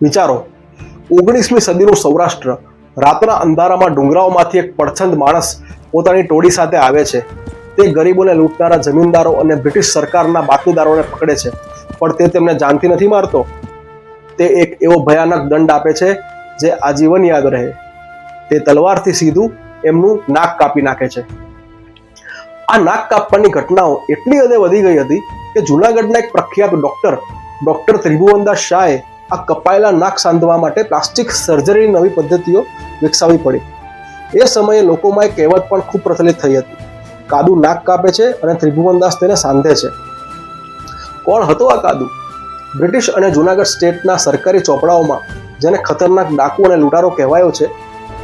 વિચારો, 19મી સદીનું સૌરાષ્ટ્ર, રાતના અંધારામાં ડુંગરાઓમાંથી એક પડછંદ માણસ પોતાની ટોળી સાથે આવે છે. તે ગરીબોને લૂંટનારા જમીનદારો અને બ્રિટિશ સરકારના બાતમીદારોને પકડે છે, પણ તે તેમને જાનથી નથી મારતો. તે એક એવો ભયાનક દંડ આપે છે જે આજીવન યાદ રહે. તે તલવારથી સીધું એમનું નાક કાપી નાખે છે. આ નાક કાપવાની ઘટનાઓ એટલી હદે વધી ગઈ હતી કે જૂનાગઢના એક પ્રખ્યાત ડોક્ટર ત્રિભુવનદાસ શાહે આ કપાયેલા નાક સાંધવા માટે પ્લાસ્ટિક સર્જરીની નવી પદ્ધતિઓ વિકસાવવી પડી. એ સમયે લોકોમાં એક કહેવત પણ ખૂબ પ્રચલિત થઈ હતી: કાદુ નાક કાપે છે અને ત્રિભુવનદાસ તેને સાંધે છે. કોણ હતો આ કાદુ? બ્રિટિશ અને જૂનાગઢ સ્ટેટના સરકારી ચોપડાઓમાં જેને ખતરનાક ડાકુ અને લૂંટારો કહેવાયો છે,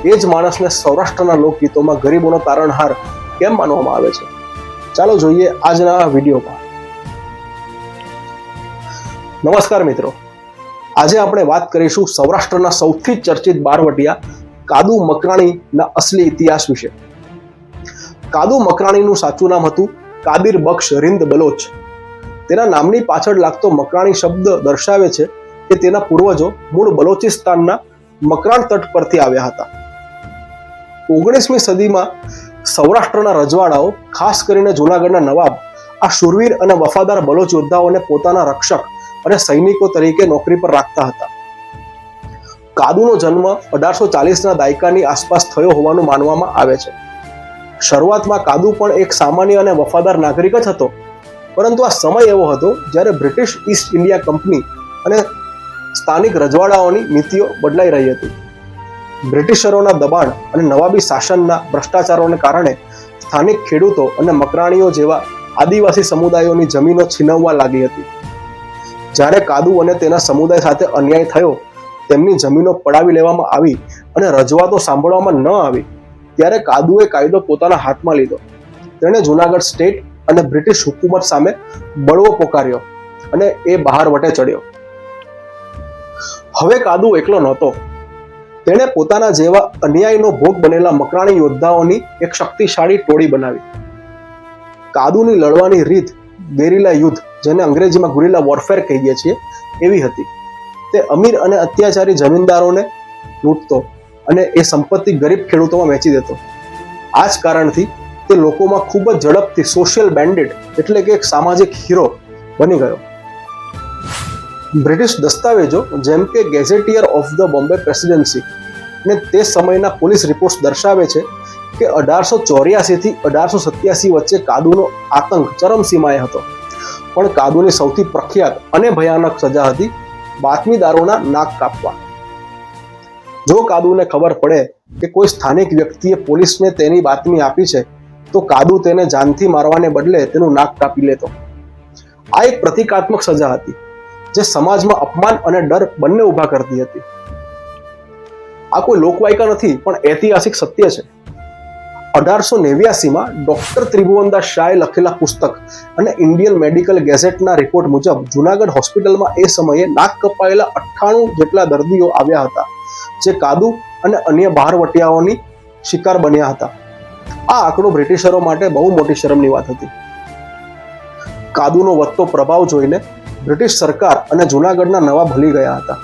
એ જ માણસને સૌરાષ્ટ્રના લોકગીતોમાં ગરીબોનો તારણહાર કેમ માનવામાં આવે છે? ચાલો જોઈએ આજના આ વિડીયોમાં. નમસ્કાર મિત્રો, આજે આપણે વાત કરીશું સૌરાષ્ટ્રના સૌથી ચર્ચિત બારવટિયા કાદુ મકરાણીના અસલી ઇતિહાસ વિશે. કાદુ મકરાણીનું સાચું નામ હતું કાદિર બક્ષ રિંદ બલોચ. તેના નામની પાછળ લાગતો મકરાણી શબ્દ દર્શાવે છે કે તેના પૂર્વજો મૂળ બલોચિસ્તાનના મકરાણ તટ પરથી આવ્યા હતા. 19મી સદીમાં સૌરાષ્ટ્રના રજવાડાઓ, ખાસ કરીને જૂનાગઢના નવાબ, આ શૂરવીર અને વફાદાર બલોચ યોદ્ધાઓને પોતાના રક્ષક અને સૈનિકો તરીકે નોકરી પર રાખતા હતા. કાદુનો જન્મ 1840ના દાયકાની આસપાસ થયો હોવાનું માનવામાં આવે છે. શરૂઆતમાં કાદુ પણ એક સામાન્ય અને વફાદાર નાગરિક જ હતો, પરંતુ આ સમય એવો હતો જ્યારે બ્રિટિશ ઈસ્ટ ઇન્ડિયા કંપની અને સ્થાનિક રજવાડાઓની નીતિઓ બદલાઈ રહી હતી. બ્રિટિશરોના દબાણ અને નવાબી શાસનના ભ્રષ્ટાચારોને કારણે સ્થાનિક ખેડૂતો અને મકરાણીઓ જેવા આદિવાસી સમુદાયોની જમીનો છીનવવા લાગી હતી. જ્યારે કાદુ અને તેના સમુદાય સાથે અન્યાય થયો, તેમની જમીનો પડાવી લેવામાં આવી અને રજૂઆતો સાંભળવામાં ન આવી, ત્યારે કાદુએ કાયદો પોતાના હાથમાં લીધો. તેણે જૂનાગઢ સ્ટેટ અને બ્રિટિશ હુકુમત સામે બળવો પોકાર્યો અને એ બહાર વટે ચડ્યો. હવે કાદુ એકલો નહોતો. તેણે પોતાના જેવા અન્યાયનો ભોગ બનેલા મકરાણી યોદ્ધાઓની એક શક્તિશાળી ટોળી બનાવી. કાદુની લડવાની રીત ગેરિલા યુદ્ધ, જેને અંગ્રેજીમાં ગુરિલા વોરફેર કહીએ છીએ, એવી હતી. તે અમીર અને અત્યાચારી જમીનદારોને લૂંટતો અને એ સંપત્તિ ગરીબ ખેડૂતોમાં વેચી દેતો. આ જ કારણથી તે લોકોમાં ખૂબ જ ઝડપથી સોશિયલ બેન્ડિટ એટલે કે એક સામાજિક હીરો બની ગયો. બ્રિટિશ દસ્તાવેજો જેમ કે ગેઝેટિયર ઓફ ધ બોમ્બે પ્રેસિડેન્સી અને તે સમયના પોલીસ રિપોર્ટ્સ દર્શાવે છે કે 1884 થી 1887 વચ્ચે કાદુનો આતંક ચરમસીમાએ હતો. પણ કાદુની સૌથી પ્રખ્યાત અને ભયાનક સજા હતી બાતમીદારોના નાક કાપવા. જો કાદુને ખબર પડે કે કોઈ સ્થાનિક વ્યક્તિએ પોલીસને તેની બાતમી આપી છે, તો કાદુ તેને જાનથી મારવાને બદલે તેનું નાક કાપી લેતો. આ એક પ્રતિકાત્મક સજા હતી જે સમાજમાં અપમાન અને ડર બંને ઊભા કરતી હતી. આ કોઈ લોકવાયકા નથી, પણ ઐતિહાસિક સત્ય છે. 1889માં ડોક્ટર ત્રિભુવનદાસ શાહે લખેલા પુસ્તક અને ઇન્ડિયન મેડિકલ ગેઝેટના રિપોર્ટ મુજબ જૂનાગઢ હોસ્પિટલમાં એ સમયે નાક કપાયેલા 98 જેટલા દર્દીઓ આવ્યા હતા, જે કાદુ અને અન્ય બહારવટિયાઓની શિકાર બન્યા હતા. આ આંકડો બ્રિટિશરો માટે બહુ મોટી શરમની વાત હતી. કાદુનો વધતો પ્રભાવ જોઈને બ્રિટિશ સરકાર અને જૂનાગઢના નવાબ હલી ગયા હતા.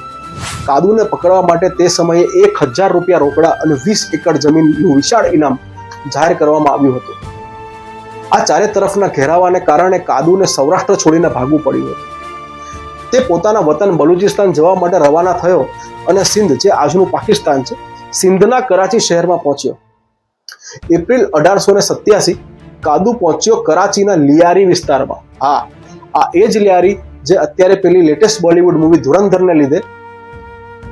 કાદુને પકડવા માટે તે સમયે 1000 રૂપિયા રોકડા અને 20 એકર જમીનનું વિશાળ ઇનામ જાહેર કરવામાં આવ્યું હતું. આ ચારે તરફના ઘેરાવાને કારણે કાદુને સૌરાષ્ટ્ર છોડીને ભાગવું પડ્યું હતું. તે પોતાના વતન બલુચિસ્તાન જવા માટે રવાના થયો અને સિંધ, જે આજનું પાકિસ્તાન છે, સિંધના કરાચી શહેરમાં પહોંચ્યો. એપ્રિલ 1887 કાદુ પહોંચ્યો કરાચીના લિયારી વિસ્તારમાં. આ એ જ લિયારી જે અત્યારે પેલી લેટેસ્ટ બોલિવૂડ મૂવી ધુરંધરને લીધે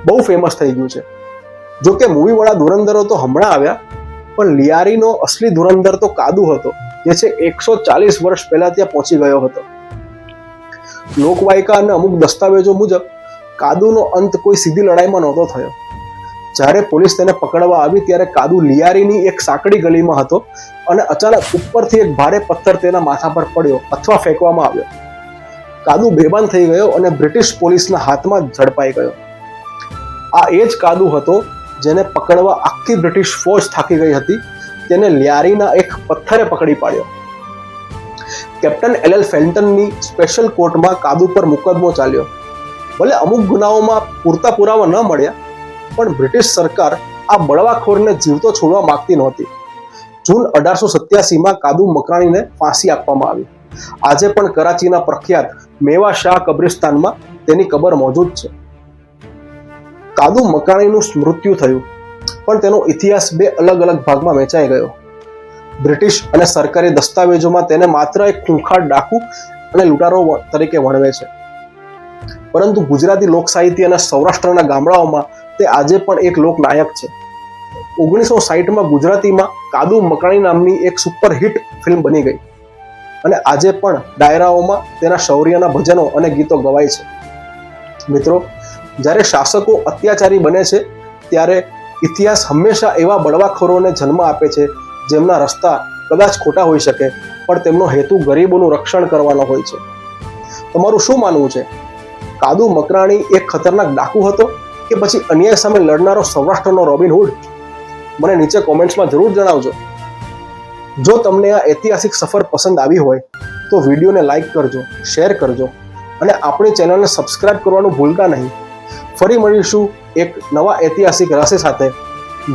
બહુ ફેમસ થઈ ગયું છે. જો કે મૂવીવાળા ધુરંધરો તો હમણાં આવ્યા, પણ લિયારીનો અસલી ધુરંધર તો કાદુ હતો, જે છે 140 વર્ષ પહેલા ત્યાં પહોંચી ગયો હતો. લોકવાયકા અને અમુક દસ્તાવેજો મુજબ કાદુનો અંત કોઈ સીધી લડાઈમાં નહોતો થયો. જ્યારે પોલીસ તેને પકડવા આવી ત્યારે કાદુ લિયારીની એક સાંકડી ગલીમાં હતો અને અચાનક ઉપરથી એક ભારે પથ્થર તેના માથા પર પડ્યો અથવા ફેંકવામાં આવ્યો. કાદુ બેભાન થઈ ગયો અને બ્રિટિશ પોલીસના હાથમાં ઝડપાઈ ગયો. આ એ જ કાદુ હતો જેને પકડવા આખી બ્રિટિશ ફોજ થાકી ગઈ હતી. તેને લિયારીના એક પથ્થરે પકડી પાડ્યો. કેપ્ટન LL ફેલ્ટનની સ્પેશિયલ કોર્ટમાં કાદુ પર મુકદ્દમો ચાલ્યો. ભલે અમુક ગુનાઓમાં પૂરતા પુરાવા ન મળ્યા, પણ બ્રિટિશ સરકાર આ બળવાખોરને જીવતો છોડવા માંગતી નહોતી. જૂન 1887માં કાદુ મકરાણીને ફાંસી આપવામાં આવી. આજે પણ કરાચીના પ્રખ્યાત મેવા શાહ કબ્રિસ્તાનમાં તેની કબર મોજૂદ છે. કાદુ મકરાણીનું મૃત્યુ થયું, પણ તેનો ઇતિહાસ બે અલગ અલગ ભાગમાં વહેંચાઈ ગયો. બ્રિટિશ અને સરકારી દસ્તાવેજોમાં તેને માત્ર એક ખૂંખાર ડાકુ અને લૂંટારો તરીકે વર્ણવે છે, પરંતુ ગુજરાતી લોક સાહિત્ય અને સૌરાષ્ટ્રના ગામડાઓમાં તે આજે પણ એક લોકનાયક છે. 1960માં ગુજરાતીમાં કાદુ મકરાણી નામની એક સુપરહિટ ફિલ્મ બની ગઈ અને આજે પણ ડાયરાઓમાં તેના શૌર્યના ભજનો અને ગીતો ગવાય છે. મિત્રો, જ્યારે શાસકો અત્યાચારી બને છે ત્યારે ઇતિહાસ હંમેશા એવા બળવાખોરોને જન્મ આપે છે જેમના રસ્તા કદાચ ખોટા હોઈ શકે, પણ તેમનો હેતુ ગરીબોનું રક્ષણ કરવાનો હોય છે. તમારું શું માનવું છે? કાદુ મકરાણી એક ખતરનાક ડાકુ હતો કે પછી અન્યાય સામે લડનારો સૌરાષ્ટ્રનો રોબિન હુડ? મને નીચે કોમેન્ટ્સમાં જરૂર જણાવજો. જો તમને આ ઐતિહાસિક સફર પસંદ આવી હોય તો વિડીયોને લાઈક કરજો, શેર કરજો અને આપણી ચેનલને સબસ્ક્રાઇબ કરવાનું ભૂલતા નહીં. ફરી મળીશું એક નવા ઐતિહાસિક રહસ્ય સાથે.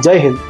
જય હિન્દ.